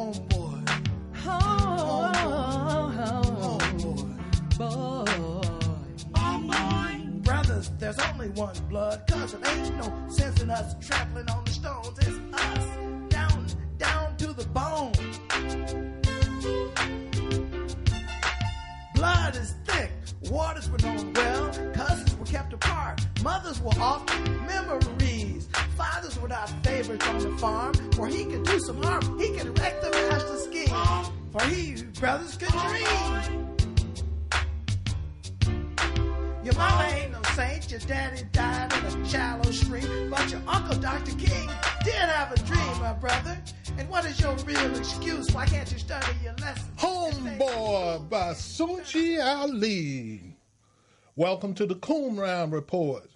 Homeboy. Homeboy. Brothers, there's only one blood, cause it ain't no sense in us trampling on the stones. It's us, down to the bone. Blood is thick, waters were known well, cousins were kept apart, mothers were often memories. Fathers were not favorites on the farm, for he could do some harm, he could wreck the master's scheme, for he, brothers, could dream. Your mama ain't no saint, your daddy died in a shallow stream, but your uncle, Dr. King, did have a dream, my brother. And what is your real excuse? Why can't you study your lessons? Homeboy by Sunji Ali. Welcome to the Qumran Report.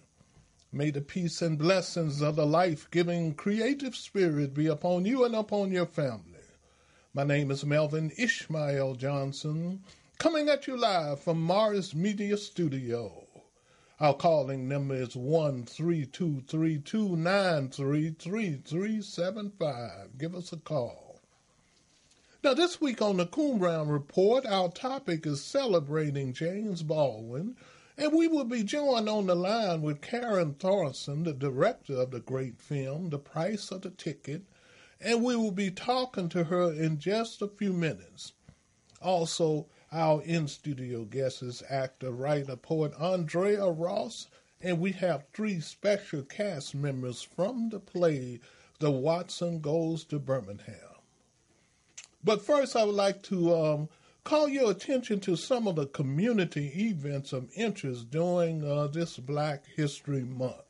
May the peace and blessings of the life-giving creative spirit be upon you and upon your family. My name is Melvin Ishmael Johnson, coming at you live from Morris Media Studio. Our calling number is 1-323-293-3375. Give us a call. Now, this week on the Qumran Report, our topic is celebrating James Baldwin, and we will be joined on the line with Karen Thorson, the director of the great film, The Price of the Ticket, and we will be talking to her in just a few minutes. Also, our in-studio guest is actor, writer, poet Andrea Ross, and we have 3 special cast members from the play, The Watson Goes to Birmingham. But first, I would like to call your attention to some of the community events of interest during this Black History Month.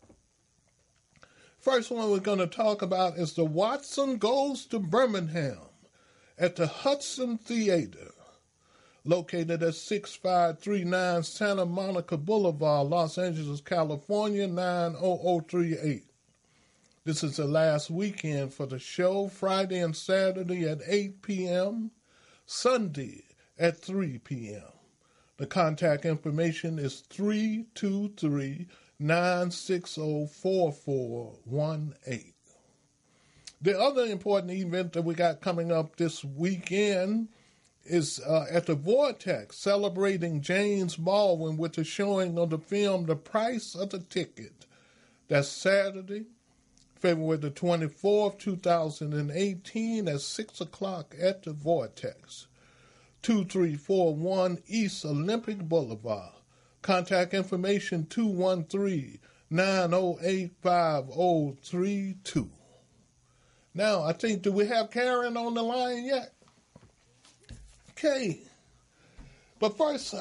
First one we're going to talk about is The Watson Goes to Birmingham at the Hudson Theater, located at 6539 Santa Monica Boulevard, Los Angeles, California, 90038. This is the last weekend for the show, Friday and Saturday at 8 p.m., Sunday at 3 p.m. The contact information is 323-960-4418. The other important event that we got coming up this weekend is at the Vortex, celebrating James Baldwin with the showing of the film The Price of the Ticket. That's Saturday, February the 24th, 2018 at 6 o'clock at the Vortex, 2341 East Olympic Boulevard. Contact information 213-908-5032. Now, I think, do we have Karen on the line yet? Okay. But first,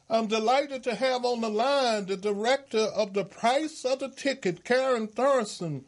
I'm delighted to have on the line the director of The Price of the Ticket, Karen Thorson.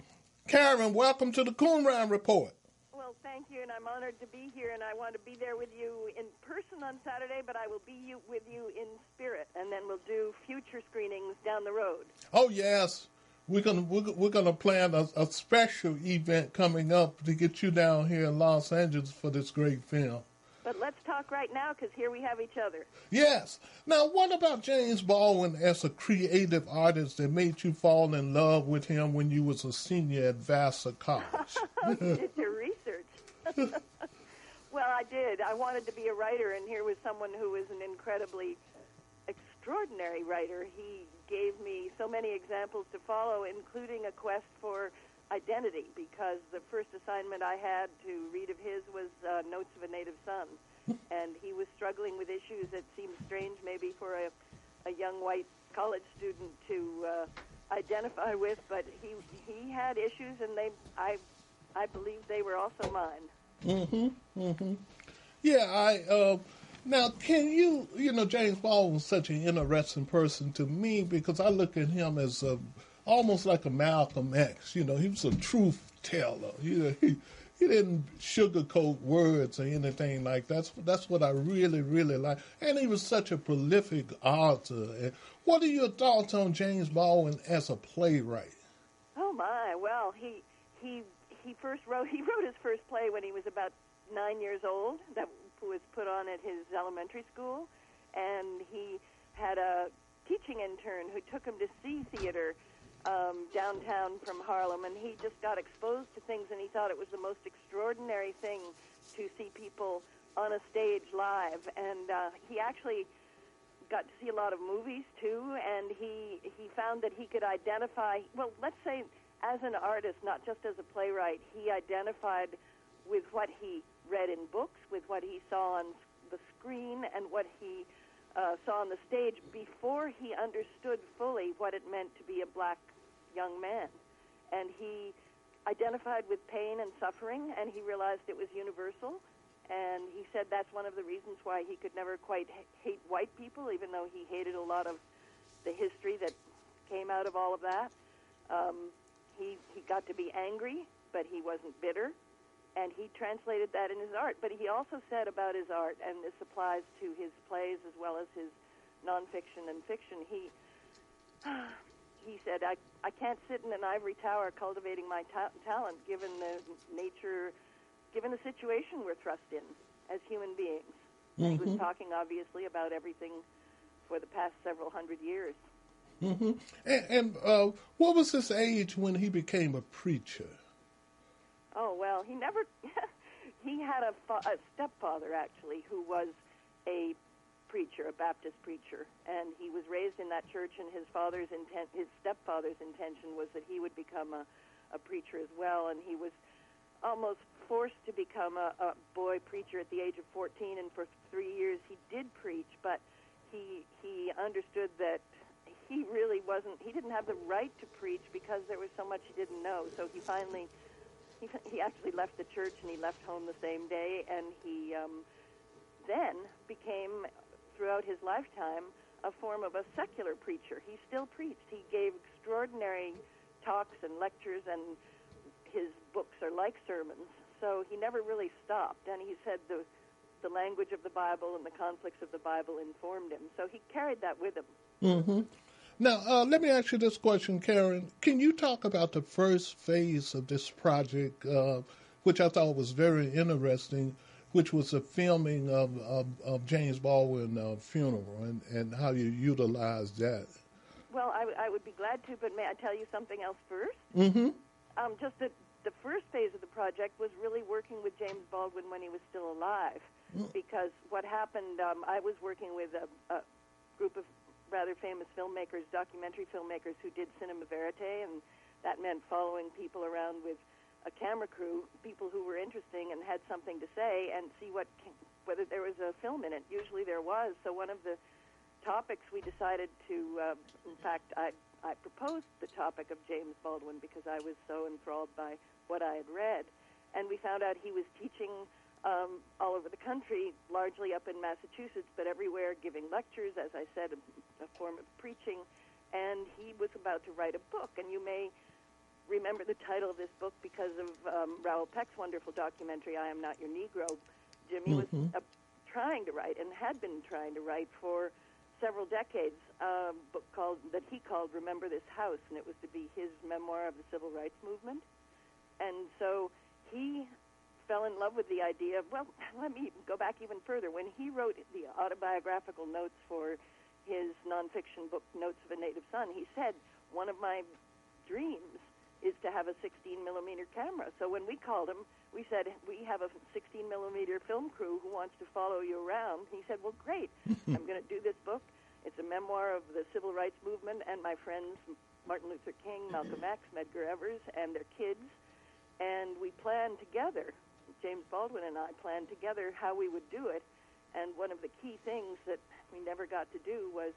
Karen, welcome to the Qumran Report. Well, thank you, and I'm honored to be here, and I want to be there with you in person on Saturday, but I will be with you in spirit, and then we'll do future screenings down the road. Oh, yes. We're gonna plan a special event coming up to get you down here in Los Angeles for this great film. But let's talk right now, because here we have each other. Yes. Now, what about James Baldwin as a creative artist that made you fall in love with him when you was a senior at Vassar College? You did your research. Well, I did. I wanted to be a writer, and here was someone who was an incredibly extraordinary writer. He gave me so many examples to follow, including a quest for identity, because the first assignment I had to read of his was Notes of a Native Son, and he was struggling with issues that seemed strange maybe for a young white college student to identify with, but he had issues, and I believe they were also mine. Yeah, now, can you James Baldwin was such an interesting person to me because I look at him as almost like a Malcolm X. He was a truth teller. He didn't sugarcoat words or anything like that. That's what I really, really like. And he was such a prolific author. And what are your thoughts on James Baldwin as a playwright? Oh, my. Well, he wrote his first play when he was about 9 years old. That was put on at his elementary school, and he had a teaching intern who took him to see theater downtown from Harlem, and he just got exposed to things, and he thought it was the most extraordinary thing to see people on a stage live. And he actually got to see a lot of movies, too, and he found that he could identify, well, let's say as an artist, not just as a playwright, he identified with what he read in books, with what he saw on the screen, and what he saw on the stage before he understood fully what it meant to be a black young man. And he identified with pain and suffering, and he realized it was universal. And he said that's one of the reasons why he could never quite hate white people, even though he hated a lot of the history that came out of all of that. He got to be angry, but he wasn't bitter, and he translated that in his art. But he also said about his art, and this applies to his plays as well as his nonfiction and fiction, he said, I can't sit in an ivory tower cultivating my talent given the nature, given the situation we're thrust in as human beings. Mm-hmm. He was talking, obviously, about everything for the past several hundred years. Mm-hmm. And what was his age when he became a preacher? Oh, well, he never... he had a stepfather, actually, who was a preacher, a Baptist preacher, and he was raised in that church, and his stepfather's intention was that he would become a preacher as well, and he was almost forced to become a boy preacher at the age of 14, and for 3 years he did preach, but he understood that he really he didn't have the right to preach because there was so much he didn't know, so he finally, he actually left the church, and he left home the same day, and he then became, throughout his lifetime, a form of a secular preacher. He still preached. He gave extraordinary talks and lectures, and his books are like sermons. So he never really stopped. And he said the language of the Bible and the conflicts of the Bible informed him. So he carried that with him. Mm-hmm. Now, let me ask you this question, Karen. Can you talk about the first phase of this project, which I thought was very interesting, which was the filming of James Baldwin's funeral, and how you utilized that? Well, I would be glad to, but may I tell you something else first? Mm-hmm. Just that the first phase of the project was really working with James Baldwin when he was still alive, because what happened, I was working with a group of rather famous filmmakers, documentary filmmakers, who did cinema verite, and that meant following people around with a camera crew, people who were interesting and had something to say, and see whether there was a film in it. Usually there was. So one of the topics we decided to, in fact, I proposed the topic of James Baldwin because I was so enthralled by what I had read. And we found out he was teaching all over the country, largely up in Massachusetts, but everywhere, giving lectures, as I said, a form of preaching. And he was about to write a book. And you may remember the title of this book because of Raoul Peck's wonderful documentary, I Am Not Your Negro. Jimmy was trying to write, and had been trying to write for several decades, a book that he called Remember This House, and it was to be his memoir of the civil rights movement. And so he fell in love with the idea of, well, let me go back even further. When he wrote the autobiographical notes for his nonfiction book, Notes of a Native Son, he said, one of my dreams is to have a 16-millimeter camera. So when we called him, we said, we have a 16-millimeter film crew who wants to follow you around. He said, well, great. I'm going to do this book. It's a memoir of the civil rights movement and my friends Martin Luther King, Malcolm X, Medgar Evers, and their kids. And we planned together, James Baldwin and I planned together how we would do it. And one of the key things that we never got to do was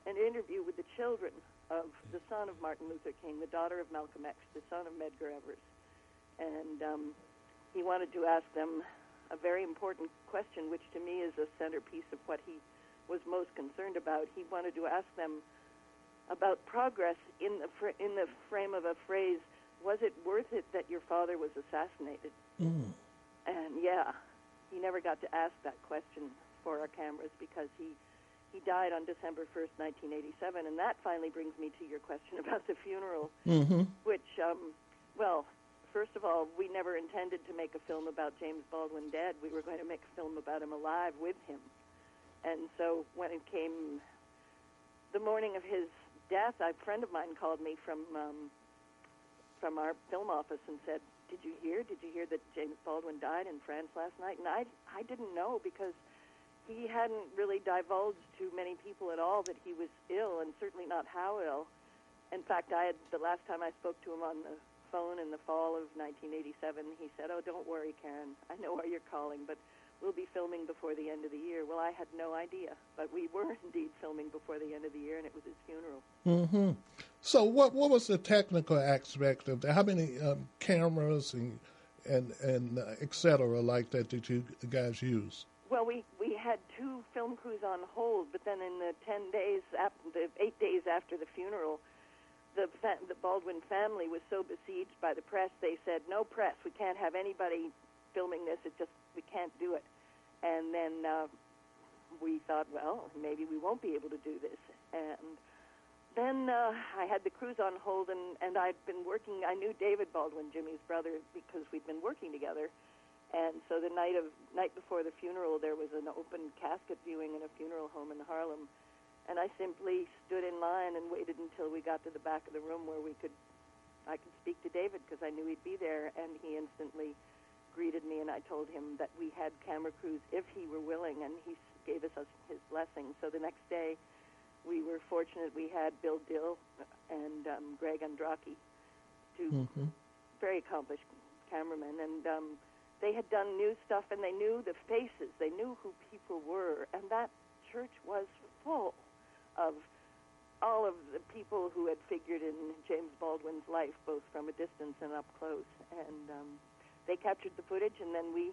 an interview with the children of the son of Martin Luther King, the daughter of Malcolm X, the son of Medgar Evers. And he wanted to ask them a very important question, which to me is a centerpiece of what he was most concerned about. He wanted to ask them about progress in the frame of a phrase, was it worth it that your father was assassinated? And yeah, he never got to ask that question for our cameras because he died on December 1st, 1987, and that finally brings me to your question about the funeral, which, well, first of all, we never intended to make a film about James Baldwin dead. We were going to make a film about him alive with him. And so when it came the morning of his death, a friend of mine called me from our film office and said, Did you hear that James Baldwin died in France last night? And I didn't know, because he hadn't really divulged to many people at all that he was ill, and certainly not how ill. In fact, the last time I spoke to him on the phone in the fall of 1987, he said, "Oh, don't worry, Karen. I know why you're calling, but we'll be filming before the end of the year." Well, I had no idea, but we were indeed filming before the end of the year, and it was his funeral. Mm-hmm. So what was the technical aspect of that? How many cameras and et cetera like that did you guys use? Well, we had 2 film crews on hold, but then in the 8 days after the funeral, the Baldwin family was so besieged by the press, they said, "No press, we can't have anybody filming this, we can't do it." And then we thought, well, maybe we won't be able to do this. And then I had the crews on hold, and I'd been working. I knew David Baldwin, Jimmy's brother, because we'd been working together. And so the night before the funeral, there was an open casket viewing in a funeral home in Harlem. And I simply stood in line and waited until we got to the back of the room where I could speak to David, because I knew he'd be there. And he instantly greeted me, and I told him that we had camera crews if he were willing, and he gave us his blessing. So the next day, we were fortunate. We had Bill Dill and Greg Andraki, 2 very accomplished cameramen, and they had done new stuff, and they knew the faces. They knew who people were, and that church was full of all of the people who had figured in James Baldwin's life, both from a distance and up close. And they captured the footage, and then we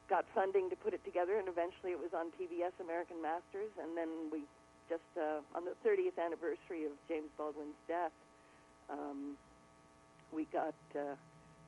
got funding to put it together, and eventually it was on PBS American Masters. And then we just, on the 30th anniversary of James Baldwin's death,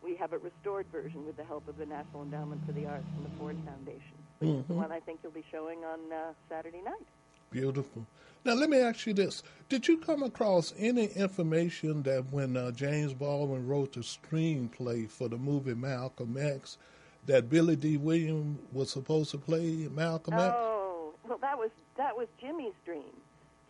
we have a restored version with the help of the National Endowment for the Arts and the Ford Foundation, which is the one I think you'll be showing on Saturday night. Beautiful. Now, let me ask you this. Did you come across any information that when James Baldwin wrote the screenplay for the movie Malcolm X, that Billy D. Williams was supposed to play Malcolm X? Oh, well, that was Jimmy's dream.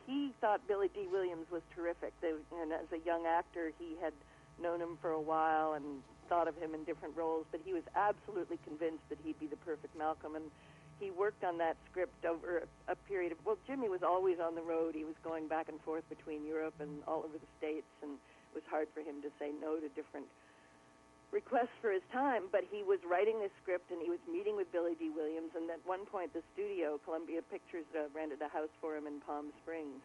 He thought Billy D. Williams was terrific. And as a young actor, he had known him for a while and thought of him in different roles, but he was absolutely convinced that he'd be the perfect Malcolm. And he worked on that script over a period of, well, Jimmy was always on the road. He was going back and forth between Europe and all over the States, and it was hard for him to say no to different requests for his time. But he was writing this script, and he was meeting with Billy D. Williams, and at one point the studio, Columbia Pictures, rented a house for him in Palm Springs.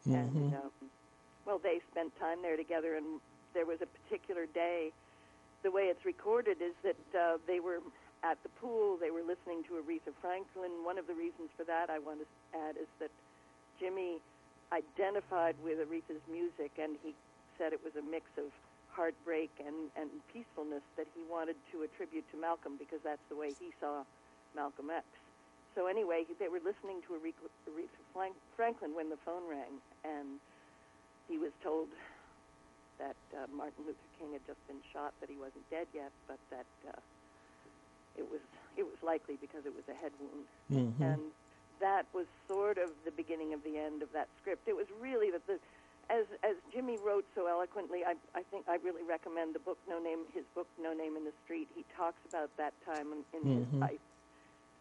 And, well, they spent time there together, and there was a particular day. The way it's recorded is that they were at the pool, they were listening to Aretha Franklin. One of the reasons for that, I want to add, is that Jimmy identified with Aretha's music, and he said it was a mix of heartbreak and peacefulness that he wanted to attribute to Malcolm, because that's the way he saw Malcolm X. So anyway, they were listening to Aretha Franklin when the phone rang, and he was told that Martin Luther King had just been shot, that he wasn't dead yet, but that it was likely because it was a head wound. And that was sort of the beginning of the end of that script. It was really that as Jimmy wrote so eloquently, I think I really recommend his book No Name in the Street. He talks about that time in his life,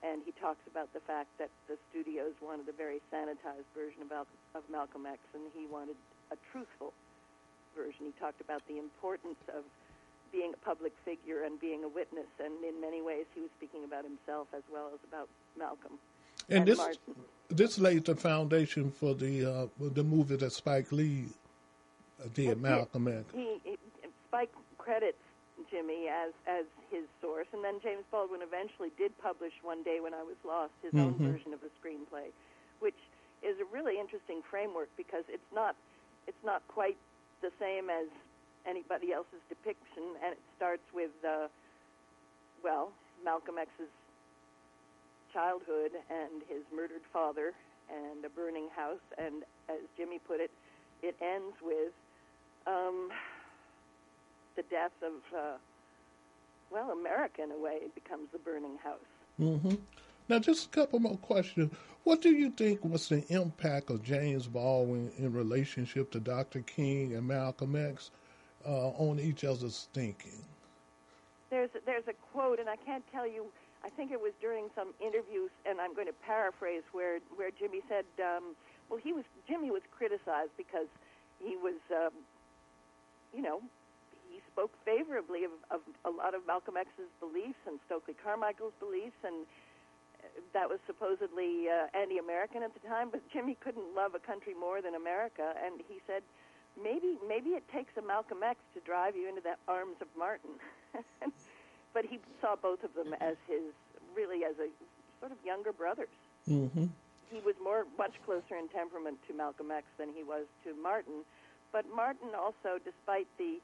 and he talks about the fact that the studios wanted a very sanitized version of Malcolm X, and he wanted a truthful version. He talked about the importance of being a public figure and being a witness, and in many ways he was speaking about himself as well as about Malcolm. And this laid the foundation for the movie that Spike Lee did, Malcolm X. Spike credits Jimmy as his source, and then James Baldwin eventually did publish One Day When I Was Lost, his own version of the screenplay, which is a really interesting framework because it's not quite the same as anybody else's depiction, and it starts with, Malcolm X's childhood and his murdered father and a burning house, and as Jimmy put it, it ends with the death of, America in a way. It becomes the burning house. Now, just a couple more questions. What do you think was the impact of James Baldwin in relationship to Dr. King and Malcolm X on each other's thinking? There's a quote, and I can't tell you. I think it was during some interviews, and I'm going to paraphrase where Jimmy said, Jimmy was criticized because he was, he spoke favorably of a lot of Malcolm X's beliefs and Stokely Carmichael's beliefs, and that was supposedly anti-American at the time. But Jimmy couldn't love a country more than America, and he said, maybe it takes a Malcolm X to drive you into the arms of Martin. But he saw both of them as as a sort of younger brothers. Mm-hmm. He was much closer in temperament to Malcolm X than he was to Martin. But Martin also, despite the,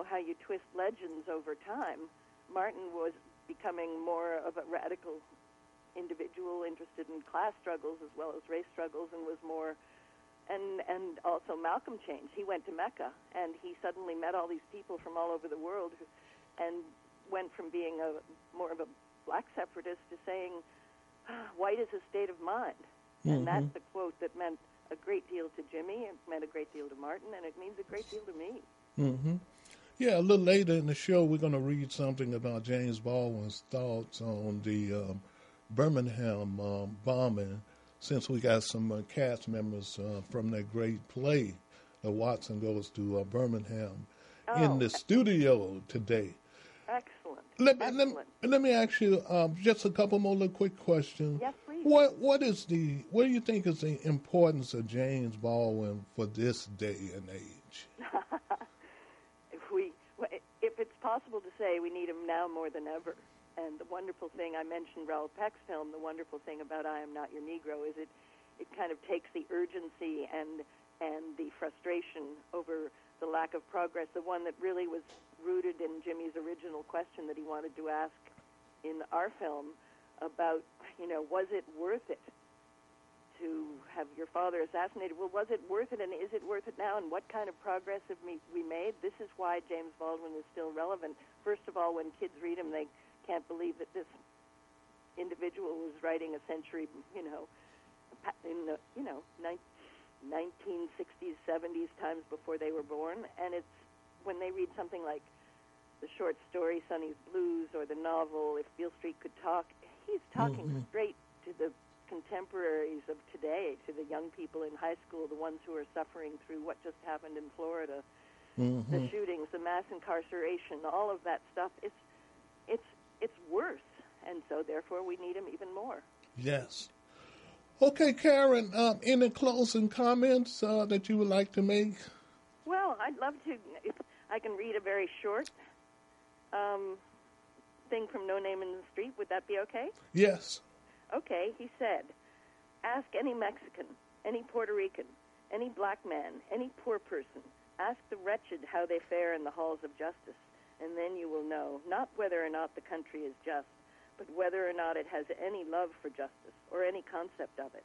how you twist legends over time, Martin was becoming more of a radical individual interested in class struggles as well as race struggles, and was more, and also Malcolm changed. He went to Mecca, and he suddenly met all these people from all over the world, and went from being more of a black separatist to saying, white is a state of mind. Mm-hmm. And that's the quote that meant a great deal to Jimmy, it meant a great deal to Martin, and it means a great deal to me. Mm-hmm. Yeah, a little later in the show, we're going to read something about James Baldwin's thoughts on the Birmingham bombing, since we got some cast members from that great play, Watson Goes to Birmingham, in the studio today. Excellent. Let me ask you just a couple more little quick questions. Yes, please. What do you think is the importance of James Baldwin for this day and age? If it's possible to say, we need him now more than ever. And the wonderful thing, I mentioned Raoul Peck's film, the wonderful thing about I Am Not Your Negro is it kind of takes the urgency and the frustration over the lack of progress, the one that really was rooted in Jimmy's original question that he wanted to ask in our film about, was it worth it to have your father assassinated? Well, was it worth it, and is it worth it now, and what kind of progress have we made? This is why James Baldwin is still relevant. First of all, when kids read him, they can't believe that this individual was writing a century, in the, 1960s, 70s, times before they were born. And it's when they read something like the short story Sonny's Blues or the novel If Beale Street Could Talk, he's talking straight to the contemporaries of today, to the young people in high school, the ones who are suffering through what just happened in Florida, the shootings, the mass incarceration, all of that stuff. It's worse, and so therefore we need him even more. Yes. Okay, Karen, any closing comments that you would like to make? Well, I'd love to, if I can read a very short thing from No Name in the Street. Would that be okay? Yes. Okay, he said, ask any Mexican, any Puerto Rican, any black man, any poor person, ask the wretched how they fare in the halls of justice, and then you will know, not whether or not the country is just, but whether or not it has any love for justice or any concept of it.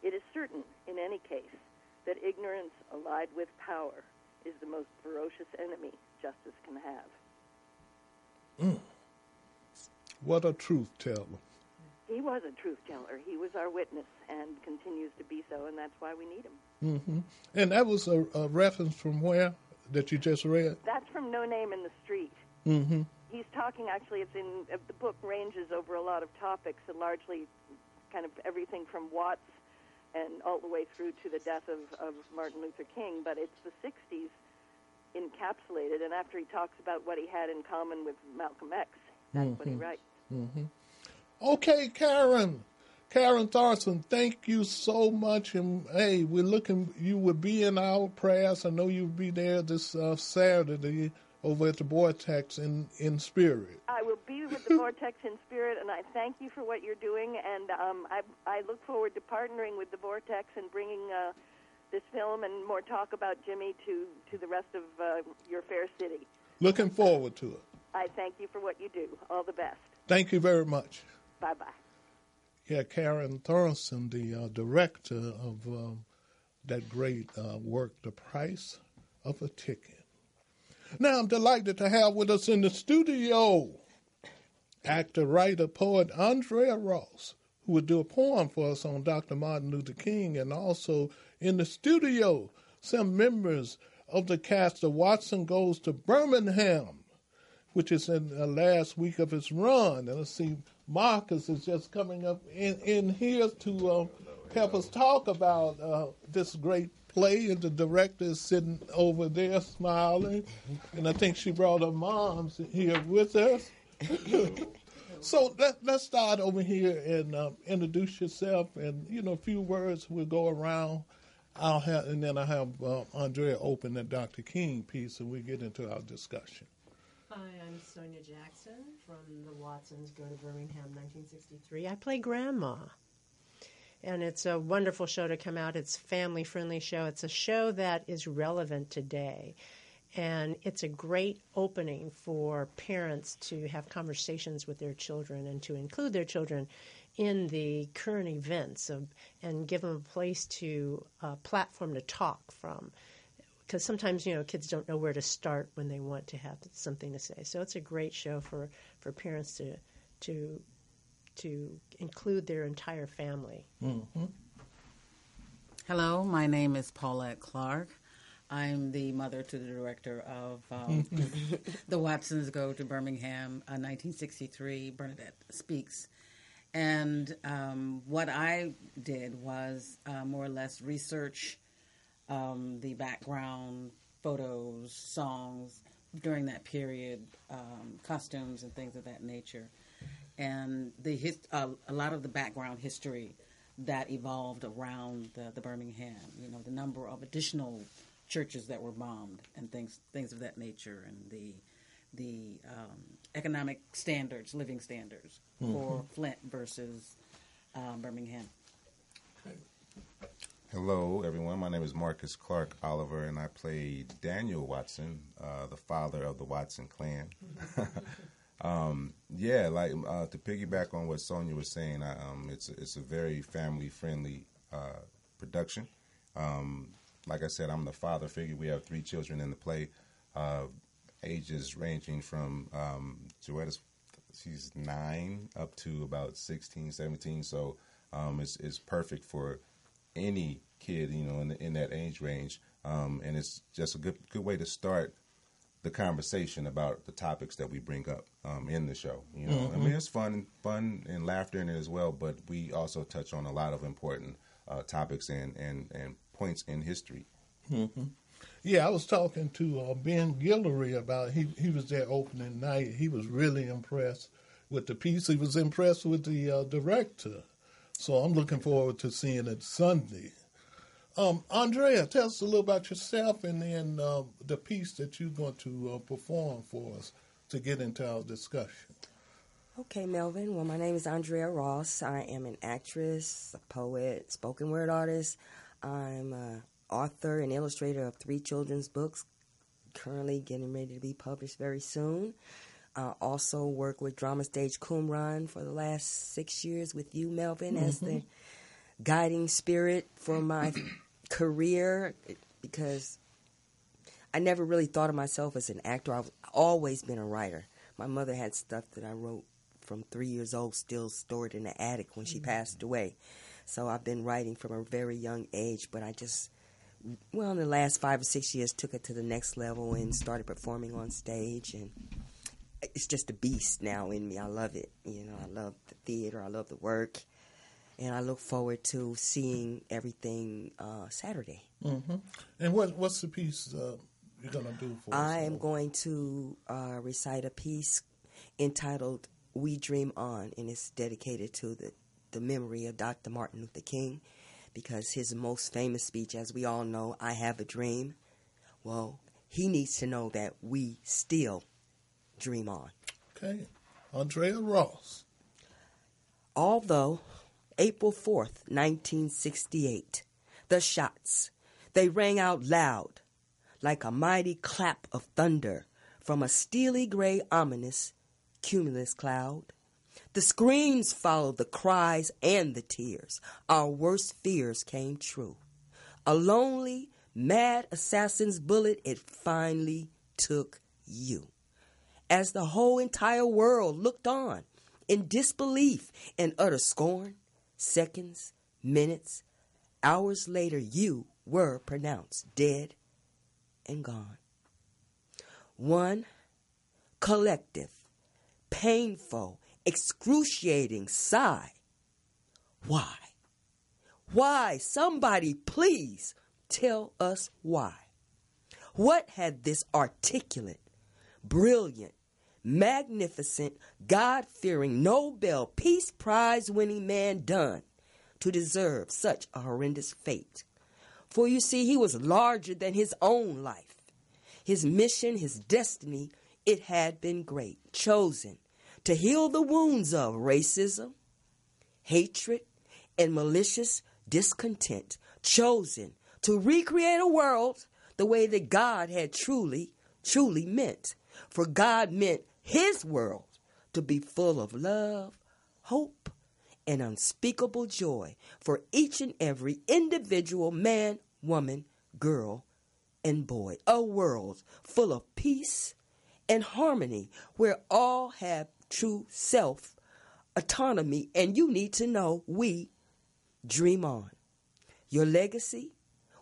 It is certain, in any case, that ignorance allied with power is the most ferocious enemy justice can have. What a truth teller. He was a truth teller. He was our witness and continues to be so, and that's why we need him. Mm-hmm. And that was a reference from where that you just read? That's from No Name in the Street. Mm-hmm. He's talking, actually, the book ranges over a lot of topics, and largely kind of everything from Watts and all the way through to the death of Martin Luther King, but it's the 60s encapsulated, and after he talks about what he had in common with Malcolm X, that's what he writes. Mm-hmm. Okay, Karen Thorson, thank you so much, and hey, you will be in our prayers. I know you'll be there this Saturday over at the Vortex in spirit. I will be with the Vortex in spirit, and I thank you for what you're doing, and I look forward to partnering with the Vortex and bringing this film and more talk about Jimmy to the rest of your fair city. Looking forward to it. I thank you for what you do. All the best. Thank you very much. Bye-bye. Yeah, Karen Thorson, the director of that great work, The Price of a Ticket. Now I'm delighted to have with us in the studio actor, writer, poet Andrea Ross. who will do a poem for us on Dr. Martin Luther King, and also in the studio, some members of the cast of Watson Goes to Birmingham, which is in the last week of its run. And let's see, Marcus is just coming up in here to help us talk about this great play, and the director is sitting over there smiling, and I think she brought her moms here with us. So let's start over here and introduce yourself, and a few words. We'll go around. I'll have Andrea open the Dr. King piece, and we get into our discussion. Hi, I'm Sonia Jackson from the Watsons Go to Birmingham 1963. I play Grandma. And it's a wonderful show to come out. It's a family-friendly show. It's a show that is relevant today. And it's a great opening for parents to have conversations with their children and to include their children in the current events and give them a place a platform to talk from. Because sometimes, kids don't know where to start when they want to have something to say. So it's a great show for parents to include their entire family. Mm-hmm. Hello, my name is Paulette Clark. I'm the mother to the director of The Watsons Go to Birmingham, 1963, Bernadette Speaks. And what I did was more or less research the background, photos, songs during that period, costumes and things of that nature. And a lot of the background history that evolved around the Birmingham, the number of additional churches that were bombed and things of that nature, and the economic standards, living standards for Flint versus Birmingham. Okay. Hello, everyone. My name is Marcus Clark Oliver, and I play Daniel Watson, the father of the Watson clan. To piggyback on what Sonia was saying, it's a very family-friendly production. Like I said, I'm the father figure. We have 3 children in the play, ages ranging from Joetta's, she's 9 up to about 16, 17. So it's perfect for any kid, in that age range. And it's just a good way to start the conversation about the topics that we bring up in the show. I mean, it's fun and laughter in it as well, but we also touch on a lot of important topics and points in history. Mm-hmm. Yeah, I was talking to Ben Guillory about he was there opening night. He was really impressed with the piece. He was impressed with the director. So I'm looking forward to seeing it Sunday. Andrea, tell us a little about yourself and then the piece that you're going to perform for us to get into our discussion. Okay, Melvin. Well, my name is Andrea Ross. I am an actress, a poet, spoken word artist. I'm an author and illustrator of 3 children's books, currently getting ready to be published very soon. I also work with Drama Stage Qumran for the last 6 years with you, Melvin, as the guiding spirit for my career, because I never really thought of myself as an actor. I've always been a writer. My mother had stuff that I wrote from 3 years old, still stored in the attic when she passed away. So I've been writing from a very young age, but I just, in the last 5 or 6 years, took it to the next level and started performing on stage, and it's just a beast now in me. I love it. I love the theater. I love the work. And I look forward to seeing everything Saturday. Mm-hmm. And what's the piece you're going to do for us? I am going to recite a piece entitled We Dream On, and it's dedicated to the memory of Dr. Martin Luther King, because his most famous speech, as we all know, I have a dream. Well, he needs to know that we still dream on. Okay. Andrea Ross. Although April 4th, 1968, the shots, they rang out loud like a mighty clap of thunder from a steely gray, ominous cumulus cloud. The screams followed the cries and the tears. Our worst fears came true. A lonely, mad assassin's bullet, it finally took you. As the whole entire world looked on in disbelief and utter scorn, seconds, minutes, hours later, you were pronounced dead and gone. One collective, painful, excruciating sigh. Why? Why? Somebody please tell us why. What had this articulate, brilliant, magnificent, God-fearing, Nobel Peace Prize-winning man done to deserve such a horrendous fate? For you see, he was larger than his own life. His mission, his destiny, it had been great. Chosen to heal the wounds of racism, hatred, and malicious discontent. Chosen to recreate a world the way that God had truly meant. For God meant his world to be full of love, hope, and unspeakable joy for each and every individual man, woman, girl, and boy. A world full of peace and harmony where all have true self-autonomy. And you need to know, we dream on. Your legacy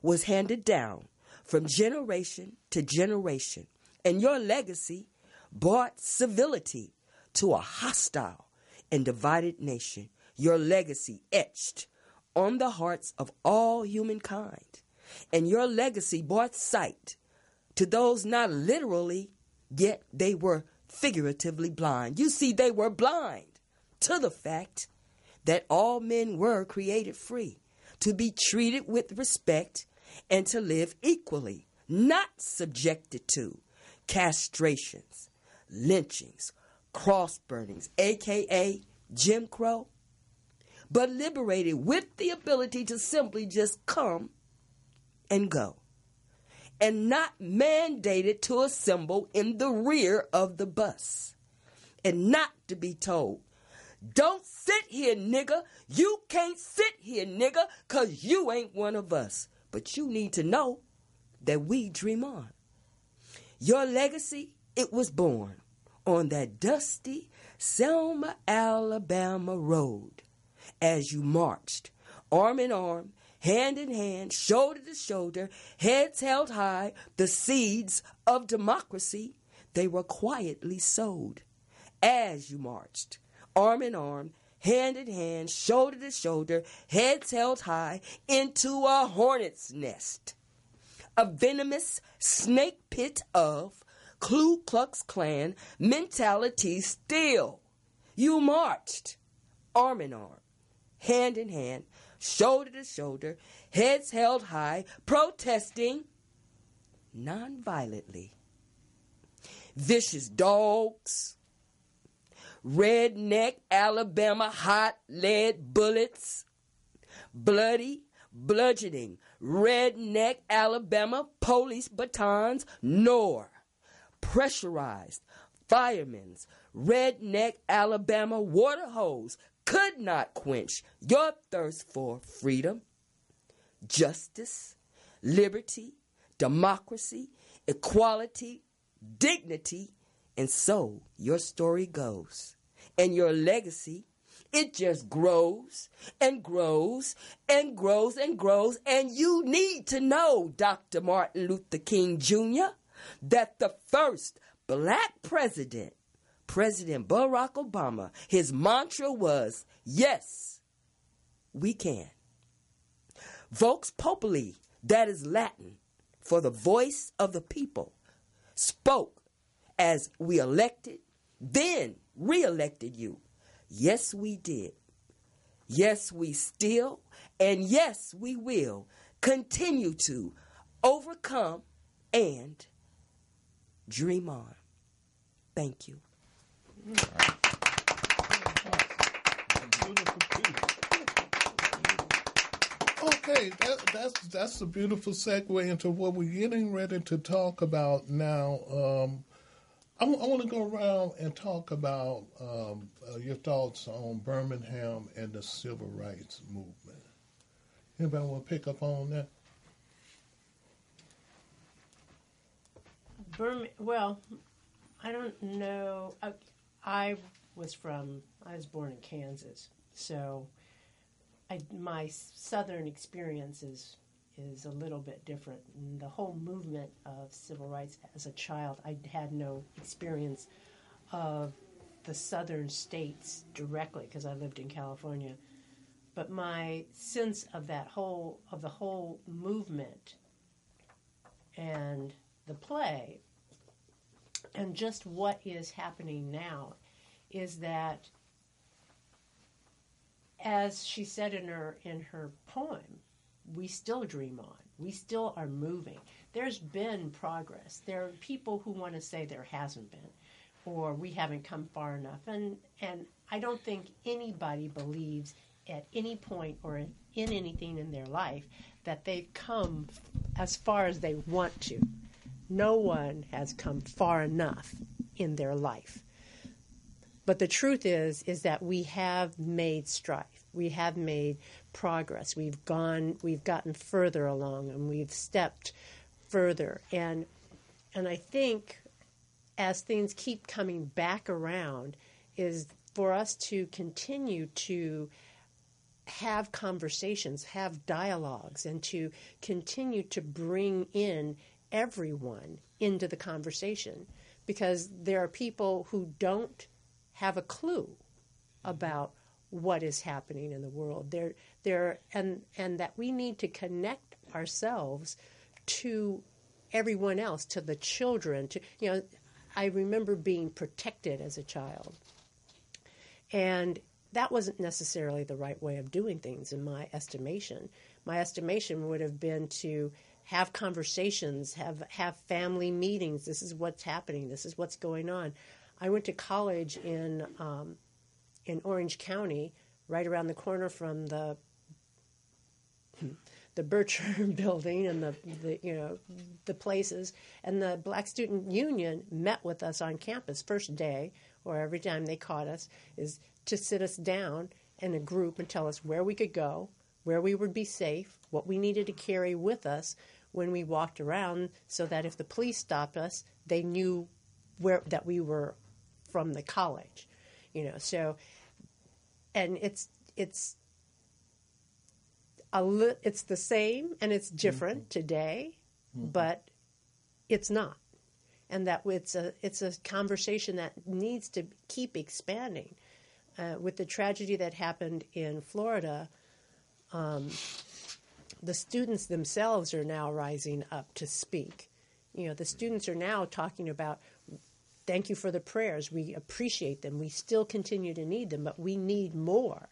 was handed down from generation to generation, and your legacy brought civility to a hostile and divided nation. Your legacy etched on the hearts of all humankind, and your legacy brought sight to those not literally, yet they were figuratively blind. You see, they were blind to the fact that all men were created free, to be treated with respect and to live equally, not subjected to castrations, lynchings, cross burnings, aka Jim Crow, but liberated with the ability to simply just come and go, and not mandated to assemble in the rear of the bus, and not to be told, don't sit here, nigga. You can't sit here, nigga, because you ain't one of us. But you need to know that we dream on. Your legacy, it was born on that dusty Selma, Alabama road as you marched, arm in arm, hand in hand, shoulder to shoulder, heads held high. The seeds of democracy, they were quietly sowed as you marched, arm in arm, hand in hand, shoulder to shoulder, heads held high, into a hornet's nest, a venomous snake pit of Ku Klux Klan mentality. Still, you marched arm in arm, hand in hand, shoulder to shoulder, heads held high, protesting nonviolently. Vicious dogs, redneck Alabama hot lead bullets, bloody, bludgeoning, redneck Alabama police batons, nor pressurized firemen's redneck Alabama water hose could not quench your thirst for freedom, justice, liberty, democracy, equality, dignity, and so your story goes. And your legacy, it just grows and grows and grows and grows. And you need to know, Dr. Martin Luther King Jr., that the first black president, President Barack Obama, his mantra was, yes, we can. Vox Populi, that is Latin for the voice of the people, spoke as we elected, then re-elected you. Yes, we did. Yes, we still, and yes, we will continue to overcome and dream on. Thank you. Okay, that's a beautiful segue into what we're getting ready to talk about now. I want to go around and talk about your thoughts on Birmingham and the civil rights movement. Anybody want to pick up on that? Well, I don't know. I was born in Kansas, so my Southern experience is a little bit different. And the whole movement of civil rights as a child, I had no experience of the Southern states directly because I lived in California. But my sense of the whole movement and the play and just what is happening now is that, as she said in her poem, we still dream on. We still are moving. There's been progress. There are people who want to say there hasn't been, or we haven't come far enough. And I don't think anybody believes at any point or in anything in their life that they've come as far as they want to. No one has come far enough in their life. But the truth is that we have made strife. We have made progress. We've gotten further along, and we've stepped further. And I think as things keep coming back around, is for us to continue to have conversations, have dialogues, and to continue to bring in everyone into the conversation, because there are people who don't have a clue about what is happening in the world. And that we need to connect ourselves to everyone else, to the children. I remember being protected as a child, and that wasn't necessarily the right way of doing things in my estimation. My estimation would have been to have conversations, have family meetings. This is what's happening. This is what's going on. I went to college in Orange County, right around the corner from the Berkshire building and the places. And the Black Student Union met with us on campus first day, or every time they caught us, is to sit us down in a group and tell us where we could go, where we would be safe, what we needed to carry with us when we walked around, so that if the police stopped us, they knew that we were from the college. So, and it's the same and it's different today, but it's not. And that it's a conversation that needs to keep expanding. With the tragedy that happened in Florida, the students themselves are now rising up to speak. The students are now talking about, thank you for the prayers. We appreciate them. We still continue to need them, but we need more.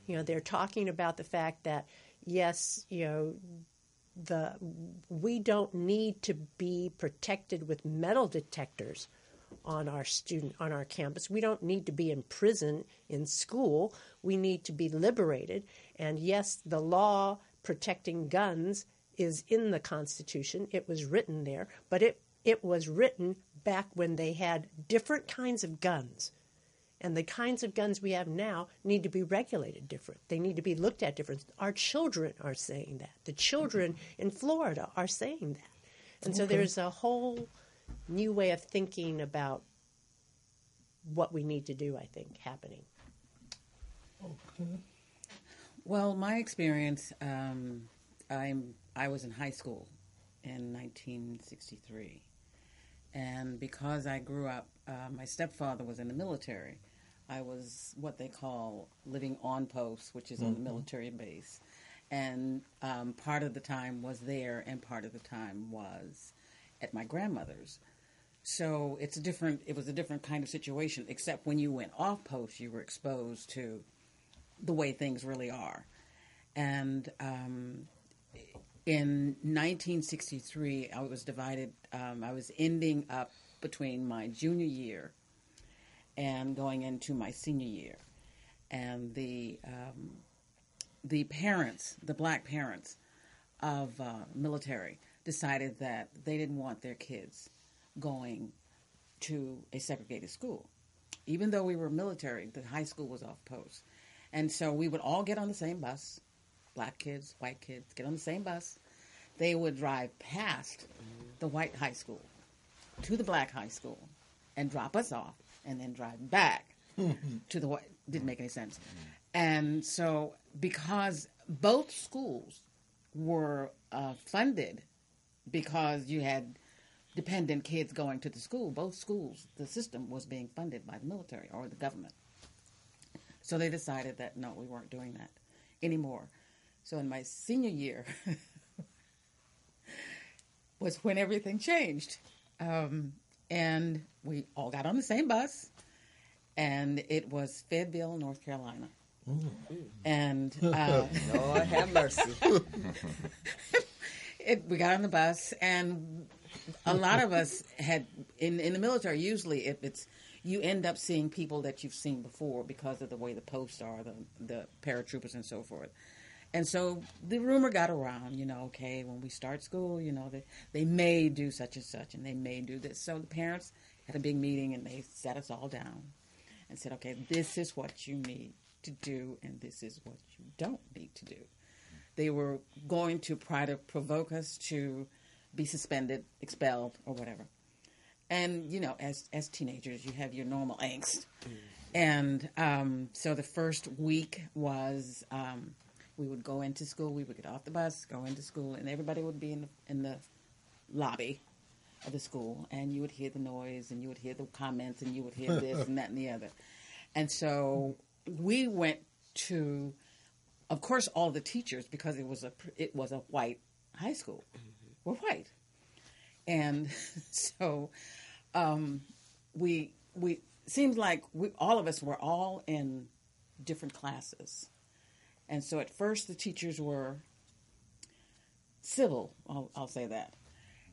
They're talking about the fact that, yes, we don't need to be protected with metal detectors on our campus. We don't need to be in prison in school. We need to be liberated. And yes, the law protecting guns is in the Constitution. It was written there, but it was written back when they had different kinds of guns. And the kinds of guns we have now need to be regulated different. They need to be looked at different. Our children are saying that. The children in Florida are saying that. And so there's a whole new way of thinking about what we need to do, I think, happening. Okay. Well, my experience, I was in high school in 1963. And because I grew up, my stepfather was in the military. I was what they call living on post, which is on the military base. And part of the time was there, and part of the time was at my grandmother's. So it was a different kind of situation, except when you went off post, you were exposed to the way things really are. And in 1963, I was divided. I was ending up between my junior year and going into my senior year. And the parents, the black parents of military, decided that they didn't want their kids going to a segregated school. Even though we were military, the high school was off post. And so we would all get on the same bus, black kids, white kids, get on the same bus. They would drive past the white high school to the black high school and drop us off and then drive back to the white. Didn't make any sense. And so because both schools were funded because you had dependent kids going to the school, both schools, the system was being funded by the military or the government. So they decided that, no, we weren't doing that anymore. So in my senior year was when everything changed. And we all got on the same bus, and it was Fayetteville, North Carolina. And Lord have mercy. We got on the bus, and a lot of us had in the military. Usually, if it's you end up seeing people that you've seen before because of the way the posts are, the paratroopers and so forth. And so the rumor got around, okay, when we start school, they may do such and such, and they may do this. So the parents had a big meeting, and they sat us all down and said, okay, this is what you need to do, and this is what you don't need to do. They were going to try to provoke us to be suspended, expelled, or whatever. And, as teenagers, you have your normal angst. And so the first week was we would go into school, we would get off the bus, go into school, and everybody would be in the lobby of the school, and you would hear the noise, and you would hear the comments, and you would hear this and that and the other. And so we went to, of course, all the teachers, because it was a white high school, were white. And so we seemed like all of us were all in different classes. And so at first the teachers were civil, I'll say that.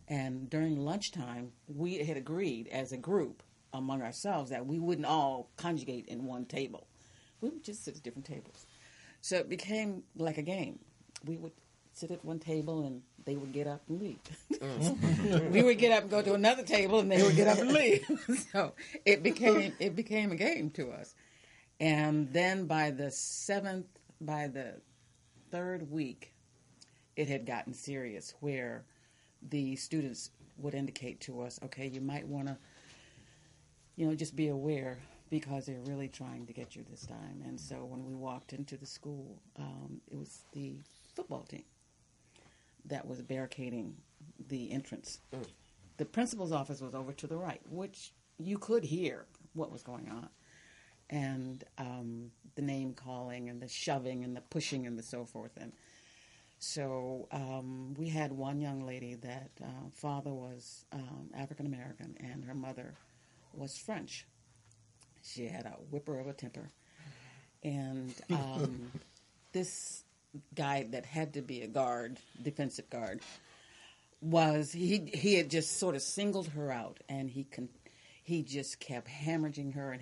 And during lunchtime, we had agreed as a group among ourselves that we wouldn't all conjugate in one table. We would just sit at different tables. So it became like a game. We would sit at one table and they would get up and leave. We would get up and go to another table and they would get up and leave. So it became a game to us. And then by the third week, it had gotten serious, where the students would indicate to us, okay, you might want to, just be aware, because they're really trying to get you this time. And so when we walked into the school, it was the football team that was barricading the entrance. The principal's office was over to the right, which you could hear what was going on. And the name calling and the shoving and the pushing and the so forth. And so we had one young lady that father was African American and her mother was French. She had a whipper of a temper. And this guy that had to be a guard, defensive guard, he had just sort of singled her out, and he just kept hammering her.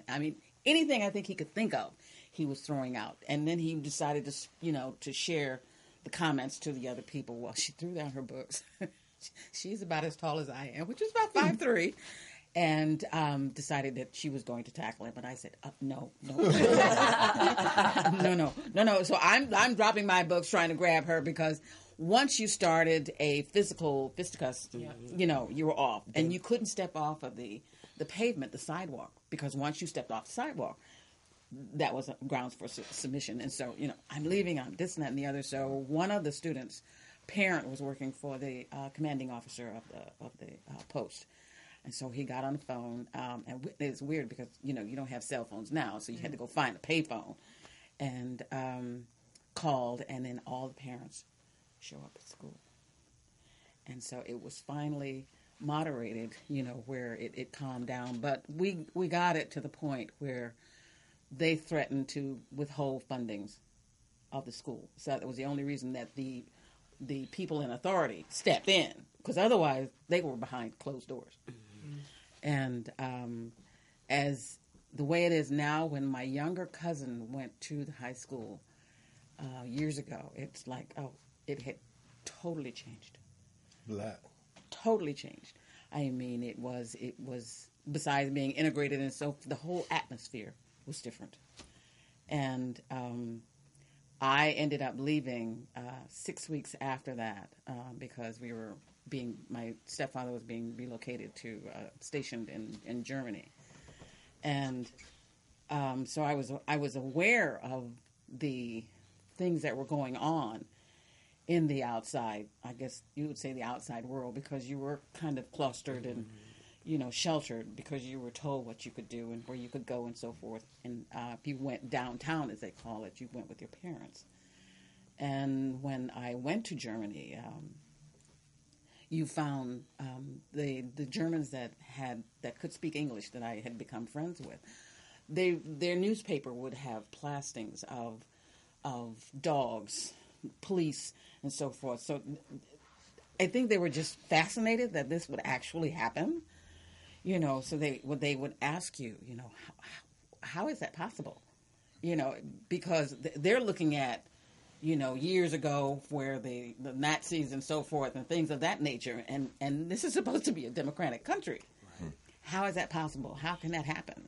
I mean, anything I think he could think of, he was throwing out. And then he decided to share the comments to the other people. Well, she threw down her books. She's about as tall as I am, which is about 5'3", and decided that she was going to tackle him. But I said, no. No. So I'm dropping my books trying to grab her, because once you started a fisticuffs, you were off. And you couldn't step off of the pavement, the sidewalk, because once you stepped off the sidewalk, that was grounds for submission. And so, I'm leaving, I'm this and that and the other. So one of the students' parent was working for the commanding officer of the post. And so he got on the phone, and it's weird because, you don't have cell phones now, so you had to go find a payphone, and called, and then all the parents show up at school. And so it was finally moderated, where it calmed down. But we got it to the point where they threatened to withhold fundings of the school. So that was the only reason that the people in authority stepped in, because otherwise they were behind closed doors. And as the way it is now, when my younger cousin went to the high school years ago, it's like, it had totally changed. Black. Totally changed. I mean, it was besides being integrated, and so the whole atmosphere was different. And I ended up leaving 6 weeks after that because my stepfather was being relocated to stationed in Germany. And So I was aware of the things that were going on in the outside, I guess you would say the outside world, because you were kind of clustered and, sheltered because you were told what you could do and where you could go and so forth. And if you went downtown, as they call it, you went with your parents. And when I went to Germany, you found the Germans that could speak English that I had become friends with. Their newspaper would have plastings of dogs, police, and so forth. So I think they were just fascinated that this would actually happen. So they would ask you, how is that possible? Because they're looking at, years ago where the Nazis and so forth and things of that nature, and this is supposed to be a democratic country. Right. How is that possible? How can that happen?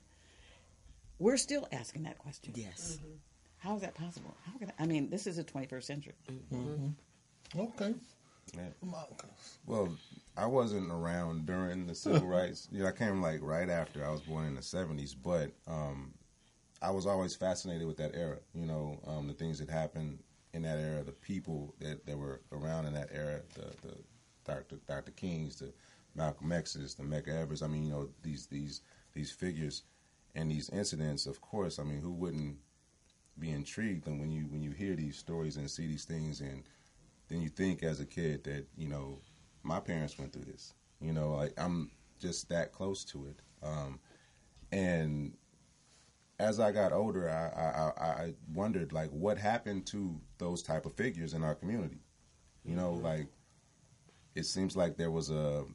We're still asking that question. Yes. Mm-hmm. How is that possible? This is the 21st century. Mm-hmm. Okay. Yeah. Well, I wasn't around during the civil rights. I came right after. I was born in the 70s, but I was always fascinated with that era. The things that happened in that era, the people that were around in that era, the Dr. Kings, the Malcolm X's, the Medgar Evers. These figures and these incidents. Of course, who wouldn't be intrigued? And when you hear these stories and see these things, and then you think as a kid that my parents went through this. I'm just that close to it. And as I got older, I wondered what happened to those type of figures in our community. It seems like there was a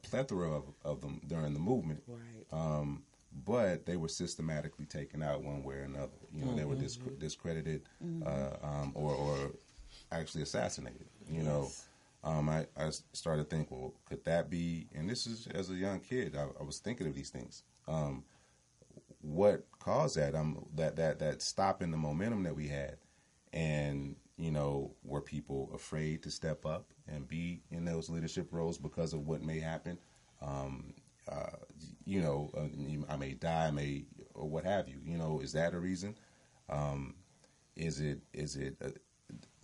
plethora of them during the movement. Right. But they were systematically taken out one way or another. They were discredited or actually assassinated. Yes. I started to think, well, could that be? And this is as a young kid, I was thinking of these things. What caused that? That stopping the momentum that we had, and were people afraid to step up and be in those leadership roles because of what may happen? I may die, or what have you. Is that a reason? Is it?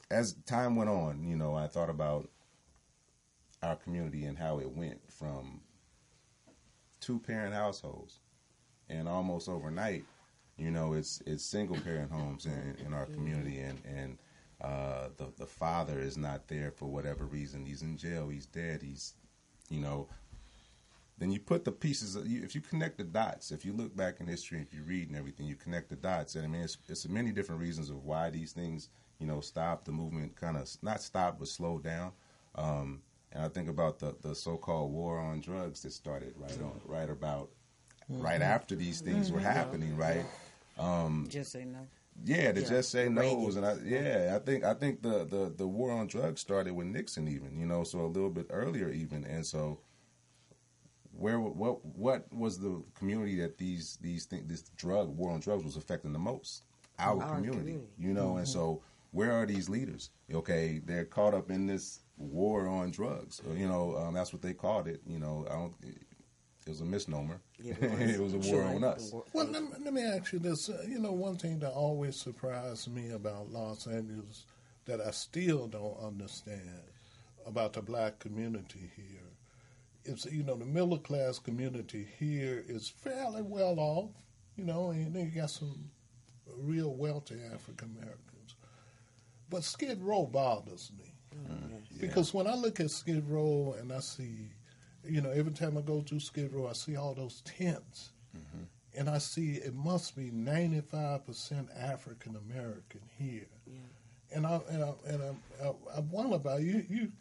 As time went on, I thought about our community and how it went from 2-parent households, and almost overnight, it's single parent homes in our community, and the father is not there for whatever reason. He's in jail. He's dead. Then you put the pieces. If you connect the dots, if you look back in history, if you read and everything, you connect the dots. And it's many different reasons of why these things, stopped. The movement kind of not stopped, but slowed down. And I think about the so-called war on drugs that started right after these things were happening, right? Just say no. Yeah, just say no's, and I think the war on drugs started with Nixon, even, so a little bit earlier, even, and so. What was the community that this war on drugs was affecting the most? Our community. And so where are these leaders? Okay, they're caught up in this war on drugs. That's what they called it. It was a misnomer. It was a war on us. Well, let me ask you this. One thing that always surprised me about Los Angeles that I still don't understand about the black community here. It's, the middle class community here is fairly well off, and then you got some real wealthy African Americans. But Skid Row bothers me. Because when I look at Skid Row and I see, every time I go through Skid Row, I see all those tents. Mm-hmm. And I see it must be 95% African American here. Yeah. And I wonder about you.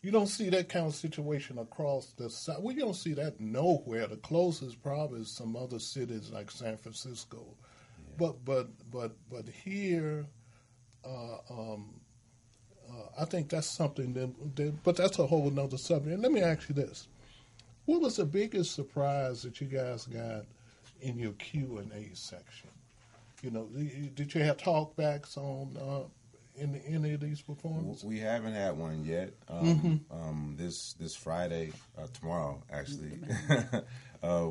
You don't see that kind of situation across the side. Well, you don't see that nowhere. The closest probably is some other cities like San Francisco, yeah. But here, I think that's something that. But that's a whole nother subject. And let me ask you this: what was the biggest surprise that you guys got in your Q&A section? Did you have talkbacks on in any of these performances? We haven't had one yet. This Friday, tomorrow actually,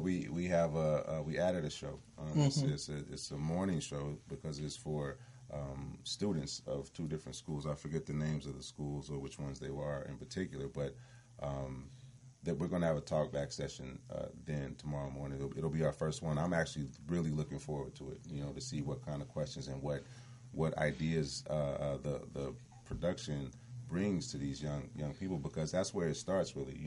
we added a show. It's a morning show because it's for students of two different schools. I forget the names of the schools or which ones they were in particular, but that we're going to have a talk back session then tomorrow morning. It'll be our first one. I'm actually really looking forward to it, to see what kind of questions and what ideas the production brings to these young people, because that's where it starts really,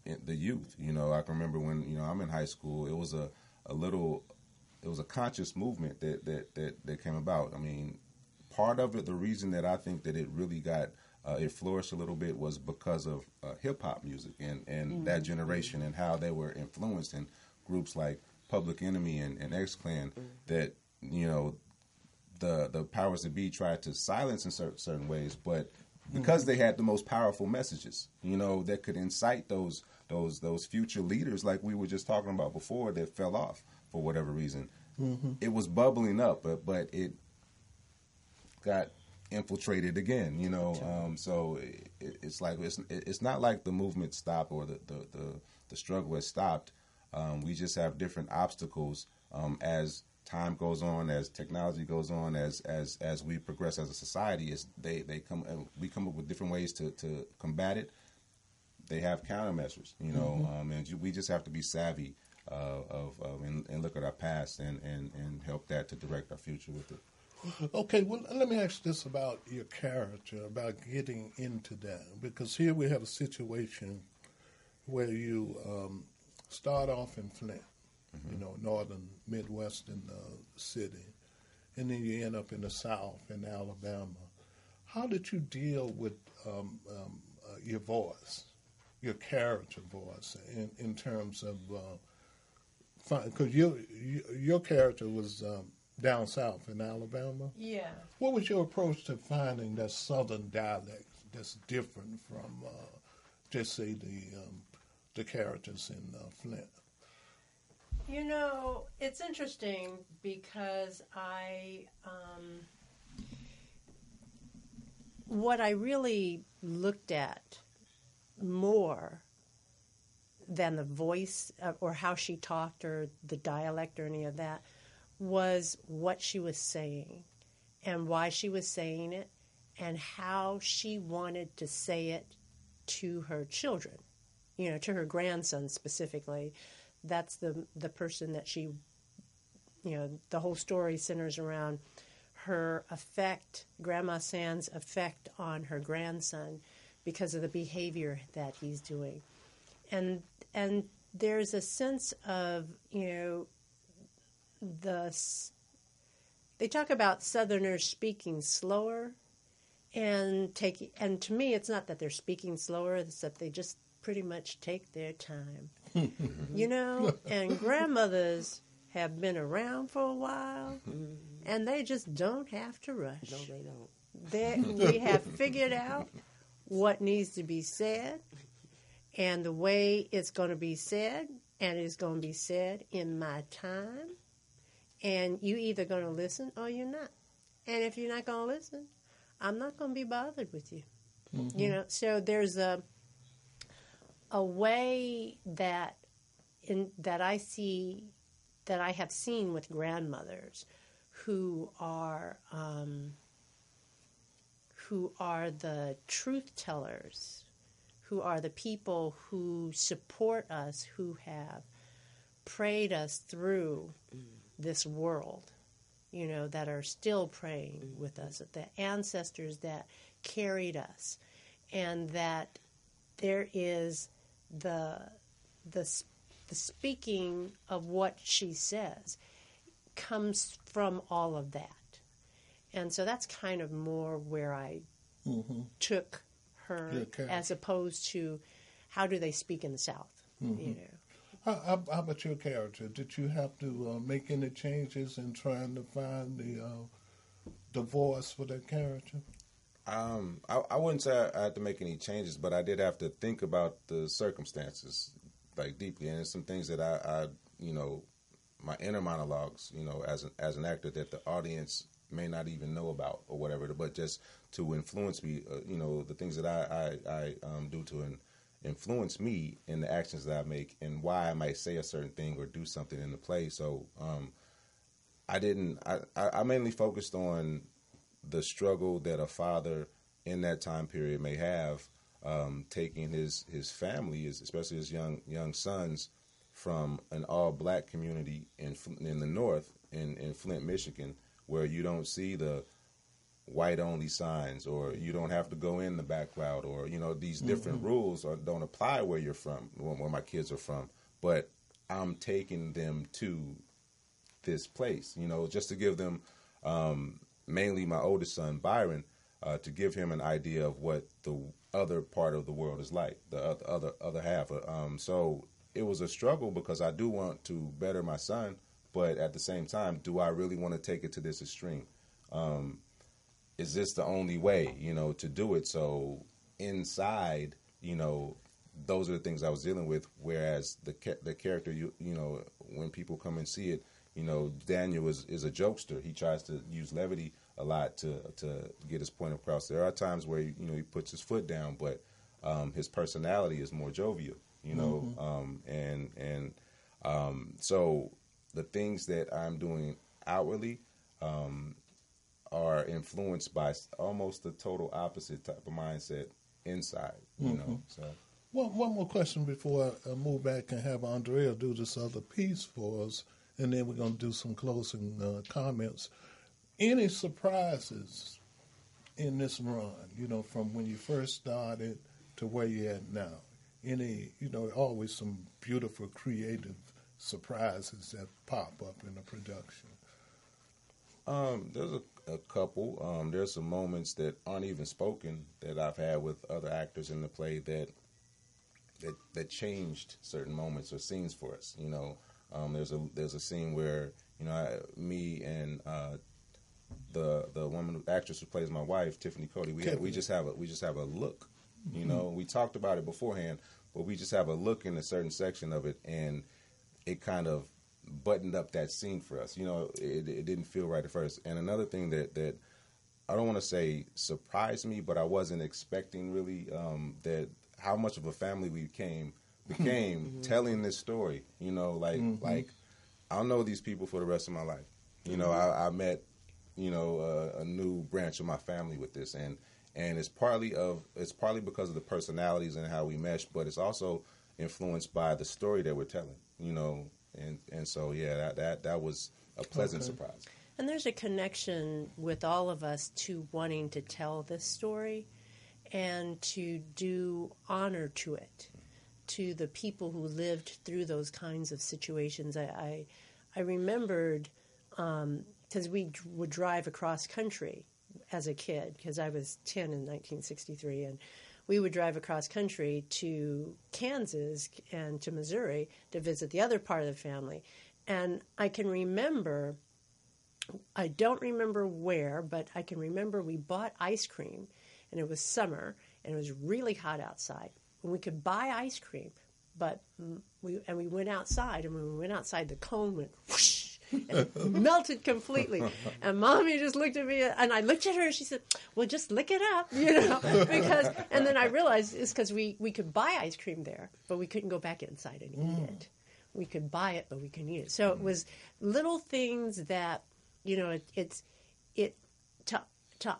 the youth. I can remember when, I'm in high school, it was a conscious movement that came about. I mean, part of it, the reason that I think that it really got it flourished a little bit was because of hip-hop music and that generation and how they were influenced in groups like Public Enemy and X-Clan that, the powers that be tried to silence in certain ways, but because they had the most powerful messages, that could incite those future leaders like we were just talking about before that fell off for whatever reason. It was bubbling up, but it got infiltrated again, so it's like it's not like the movement stopped or the struggle has stopped. We just have different obstacles as time goes on, as technology goes on, as we progress as a society. We come up with different ways to combat it. They have countermeasures, and we just have to be savvy and look at our past and help that to direct our future with it. Okay, well, let me ask this about your character, about getting into that, because here we have a situation where you start off in Flint, northern Midwestern city, and then you end up in the South in Alabama. How did you deal with your voice, your character voice, in terms of, because your character was down south in Alabama? Yeah. What was your approach to finding that southern dialect that's different from, just say, the characters in Flint? It's interesting because what I really looked at more than the voice or how she talked or the dialect or any of that was what she was saying and why she was saying it and how she wanted to say it to her children, to her grandson specifically. That's the person that she, the whole story centers around her effect, Grandma Sand's effect on her grandson because of the behavior that he's doing. And there's a sense of, they talk about Southerners speaking slower and to me it's not that they're speaking slower, it's that they just pretty much take their time. And grandmothers have been around for a while and they just don't have to rush. No, they don't. We have figured out what needs to be said and the way it's going to be said, and it's going to be said in my time. And you either going to listen or you're not. And if you're not going to listen, I'm not going to be bothered with you. So there's a way that I see, that I have seen with grandmothers who are the truth tellers, who are the people who support us, who have prayed us through this world, that are still praying with us, the ancestors that carried us, and that there is the speaking of what she says comes from all of that. And so that's kind of more where I took her as opposed to how do they speak in the South, How about your character? Did you have to make any changes in trying to find the voice for that character? I wouldn't say I had to make any changes, but I did have to think about the circumstances deeply, and there's some things that I my inner monologues, as an actor, that the audience may not even know about or whatever, but just to influence me, the things that I do to influence me in the actions that I make and why I might say a certain thing or do something in the play. So I mainly focused on the struggle that a father in that time period may have, taking his family, especially his young sons, from an all-black community in the North, in Flint, Michigan, where you don't see the white-only signs, or you don't have to go in the back route, or these different rules don't apply where you're from, where my kids are from. But I'm taking them to this place, just to give them, mainly my oldest son Byron, to give him an idea of what the other part of the world is like, the other half. So it was a struggle because I do want to better my son, but at the same time, do I really want to take it to this extreme? Is this the only way, to do it? So inside, those are the things I was dealing with. Whereas the character, when people come and see it, Daniel is a jokester. He tries to use levity a lot to get his point across. There are times where he puts his foot down, but his personality is more jovial. So the things that I'm doing outwardly are influenced by almost the total opposite type of mindset inside. So. One more question before I move back and have Andrea do this other piece for us, and then we're going to do some closing comments. Any surprises in this run, from when you first started to where you're at now? Any, always some beautiful, creative surprises that pop up in the production? There's a couple. There's some moments that aren't even spoken that I've had with other actors in the play that changed certain moments or scenes for us. There's a scene where me and the woman actress who plays my wife, Tiffany Cody, we just have a look. We talked about it beforehand, but we just have a look in a certain section of it, and it kind of buttoned up that scene for us. It didn't feel right at first. And another thing that I don't want to say surprised me, but I wasn't expecting really, that how much of a family we became telling this story. Like I'll know these people for the rest of my life. I met a new branch of my family with this, and it's partly because of the personalities and how we mesh, but it's also influenced by the story that we're telling. And so that was a pleasant surprise. And there's a connection with all of us to wanting to tell this story and to do honor to it, to the people who lived through those kinds of situations. I remembered, because we would drive across country as a kid, because I was 10 in 1963, and we would drive across country to Kansas and to Missouri to visit the other part of the family. And I can remember, I don't remember where, but I can remember we bought ice cream, and it was summer, and it was really hot outside. And we could buy ice cream, but we went outside, and when we went outside, the cone went whoosh, and it melted completely. And Mommy just looked at me, and I looked at her, and she said, well, just lick it up, and then I realized it's because we could buy ice cream there, but we couldn't go back inside and eat it. We could buy it, but we couldn't eat it. So it was little things that, to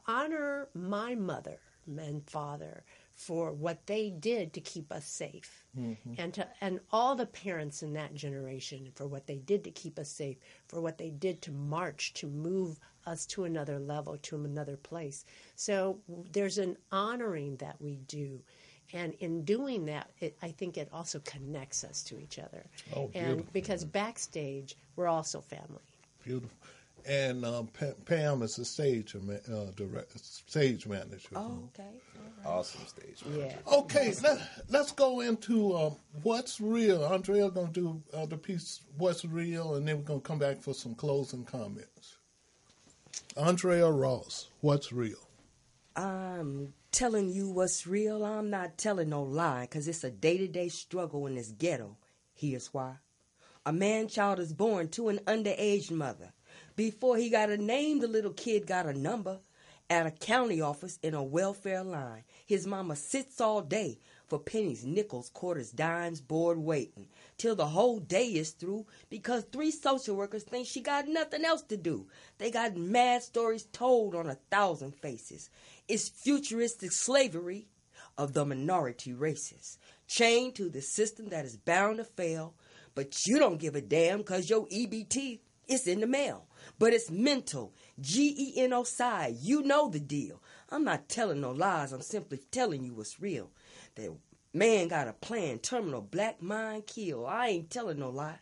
honor my mother and father for what they did to keep us safe, and all the parents in that generation for what they did to keep us safe, for what they did to march to move us to another level, to another place. So there's an honoring that we do. And in doing that, I think it also connects us to each other. Oh, beautiful. And because backstage, we're also family. Beautiful. And Pam is the stage manager. Oh, okay. Awesome stage manager. Yeah. Okay, let's go into What's Real. Andrea going to do the piece What's Real, and then we're going to come back for some closing comments. Andrea Ross, What's Real? I'm telling you what's real. I'm not telling no lie, because it's a day-to-day struggle in this ghetto. Here's why. A man-child is born to an underage mother. Before he got a name, the little kid got a number at a county office in a welfare line. His mama sits all day for pennies, nickels, quarters, dimes, bored waiting till the whole day is through because 3 social workers think she got nothing else to do. They got mad stories told on 1,000 faces. It's futuristic slavery of the minority races, chained to the system that is bound to fail, but you don't give a damn because your EBT is in the mail. But it's mental, genocide. You know the deal. I'm not telling no lies. I'm simply telling you what's real. That man got a plan, terminal, black mind kill. I ain't telling no lie.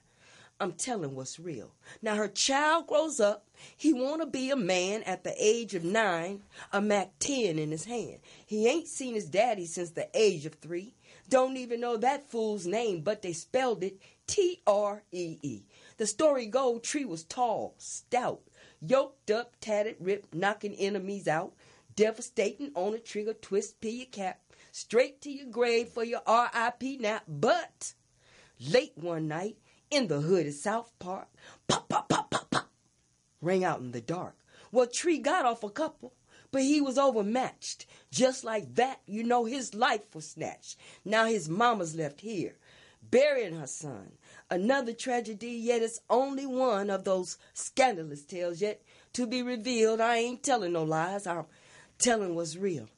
I'm telling what's real. Now her child grows up. He want to be a man at the age of 9, a Mac 10 in his hand. He ain't seen his daddy since the age of 3. Don't even know that fool's name, but they spelled it Tree. The story goes, Tree was tall, stout, yoked up, tatted, ripped, knocking enemies out, devastating on a trigger, twist, peel your cap, straight to your grave for your R.I.P. nap. But late one night, in the hood of South Park, pop, pop, pop, pop, pop, rang out in the dark. Well, Tree got off a couple, but he was overmatched. Just like that, you know, his life was snatched. Now his mama's left here, burying her son. Another tragedy, yet it's only one of those scandalous tales yet to be revealed. I ain't telling no lies. I'm telling what's real.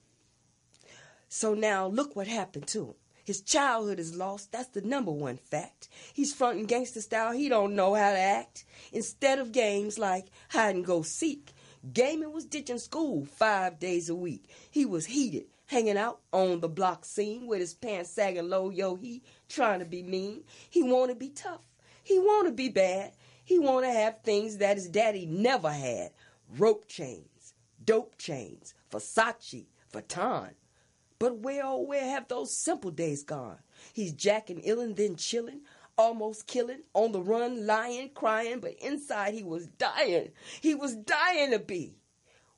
So now look what happened to him. His childhood is lost. That's the number one fact. He's fronting gangster style. He don't know how to act. Instead of games like hide and go seek, gaming was ditching school 5 days a week. He was heated, hanging out on the block scene with his pants sagging low. Yo, he trying to be mean. He want to be tough. He want to be bad. He want to have things that his daddy never had. Rope chains, dope chains, Versace, Vuitton. But where, oh, where have those simple days gone? He's jacking, illin', then chillin', almost killing, on the run, lying, crying, but inside he was dying. He was dying to be.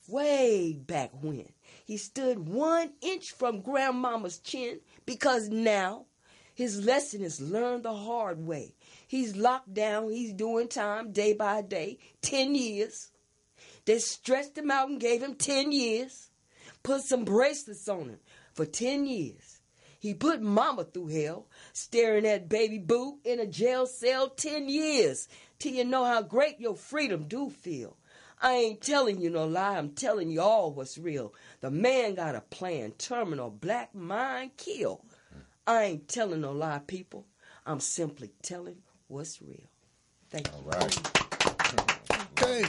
Way back when, he stood 1 inch from grandmama's chin because now his lesson is learned the hard way. He's locked down. He's doing time day by day, 10 years. They stretched him out and gave him 10 years. Put some bracelets on him for 10 years. He put mama through hell, staring at baby boo in a jail cell 10 years, till you know how great your freedom do feel. I ain't telling you no lie, I'm telling you all what's real. The man got a plan, terminal, black mind kill. I ain't telling no lie, people. I'm simply telling what's real. Thank you. All right. Okay,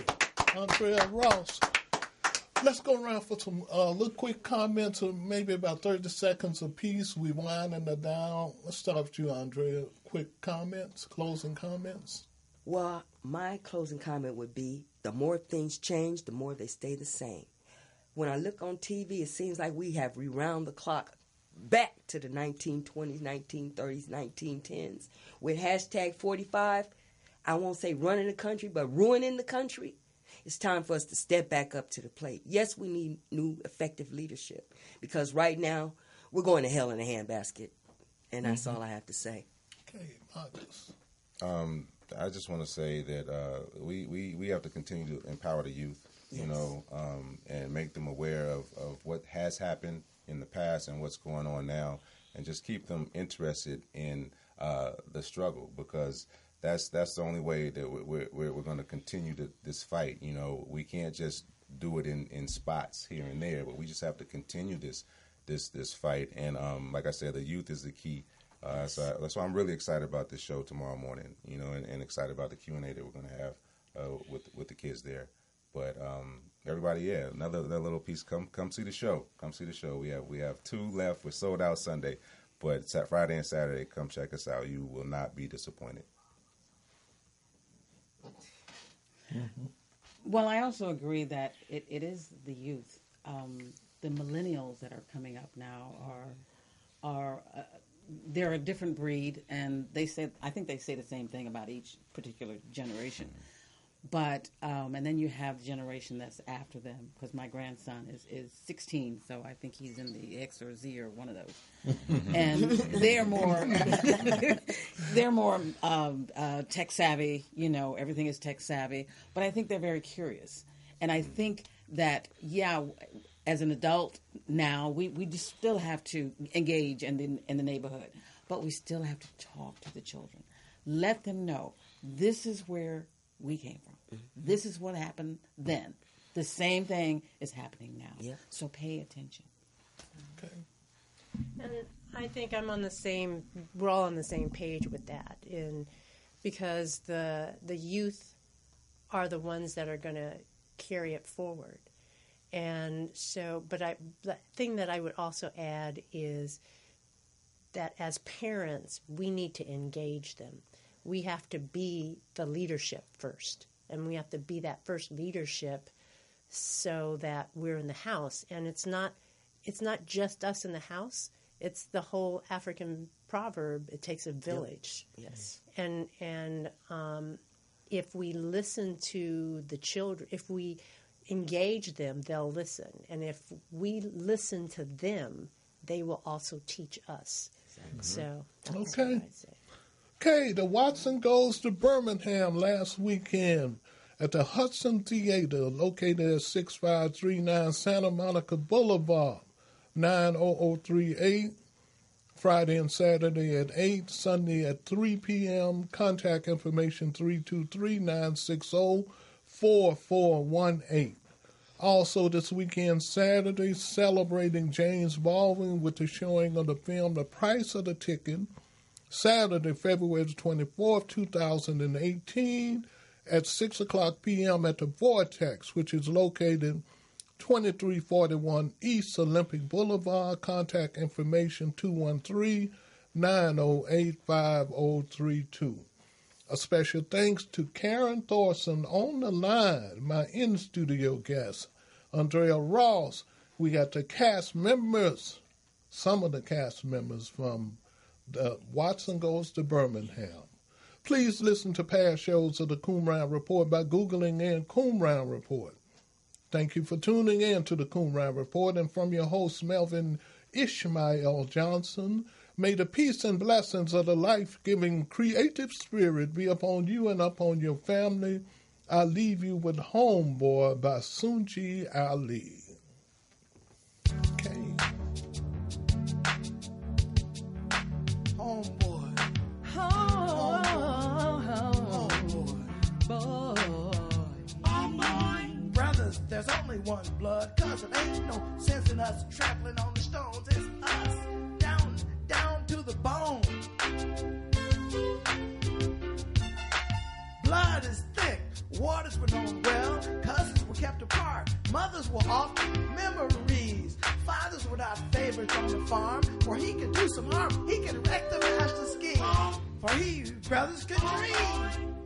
Andrea Ross. Let's go around for some little quick comments, or maybe about 30 seconds apiece. We winding it down. Let's start with you, Andrea. Quick comments, closing comments. Well, my closing comment would be, the more things change, the more they stay the same. When I look on TV, it seems like we have rewound the clock back to the 1920s, 1930s, 1910s. With hashtag 45, I won't say running the country, but ruining the country. It's time for us to step back up to the plate. Yes, we need new, effective leadership, because right now we're going to hell in a handbasket, and that's all I have to say. Okay, Marcus. I just want to say that we have to continue to empower the youth, you know, and make them aware of what has happened in the past and what's going on now, and just keep them interested in the struggle, because that's the only way that we're going to continue this fight. You know, we can't just do it in spots here and there, but we just have to continue this fight. And like I said, the youth is the key. So that's why I'm really excited about this show tomorrow morning. You know, and excited about the Q&A that we're going to have with the kids there. But everybody, yeah, another little piece. Come see the show. Come see the show. We have 2 left. We're sold out Sunday, but it's Friday and Saturday. Come check us out. You will not be disappointed. Mm-hmm. Well, I also agree that it is the youth. The millennials that are coming up now are they're a different breed, and I think they say the same thing about each particular generation. But and then you have the generation that's after them, because my grandson is 16, so I think he's in the X or Z or one of those, and they're more tech savvy. You know, everything is tech savvy. But I think they're very curious, and I think that as an adult now, we just still have to engage in the neighborhood, but we still have to talk to the children, let them know this is where we came from. This is what happened then. The same thing is happening now. Yep. So pay attention. Okay. And I think we're all on the same page with that, because the youth are the ones that are going to carry it forward. And so, the thing that I would also add is that as parents, we need to engage them. We have to be the leadership first. And we have to be that first leadership so that we're in the house. And it's not just us in the house. It's the whole African proverb, it takes a village. Yep. Yes. And if we listen to the children, if we engage them, they'll listen. And if we listen to them, they will also teach us. Exactly. So that's what I'd say. Okay, the Watson goes to Birmingham last weekend at the Hudson Theater, located at 6539 Santa Monica Boulevard, 90038, Friday and Saturday at 8, Sunday at 3 p.m. Contact information 323-960-4418. Also this weekend, Saturday, celebrating James Baldwin with the showing of the film The Price of the Ticket, Saturday, February 24th, 2018, at 6 o'clock p.m. at the Vortex, which is located 2341 East Olympic Boulevard. Contact information 213-908-5032. A special thanks to Karen Thorson on the line, my in-studio guest, Andrea Ross. We got the cast members, some of the cast members from the Watson Goes to Birmingham. Please listen to past shows of the Qumran Report by Googling in Qumran Report. Thank you for tuning in to the Qumran Report, and from your host, Melvin Ishmael Johnson, may the peace and blessings of the life-giving creative spirit be upon you and upon your family. I leave you with Homeboy by Sunji Ali. Okay. Homeboy. Brothers, there's only one blood, cause it ain't no sense in us trampling on the stones. It's us, down to the bone. Blood is thick, waters were known well, cousins were kept apart, mothers were often memories. Fathers were not favorites on the farm, for he could do some harm, he could wreck the master's scheme, for he brothers could dream.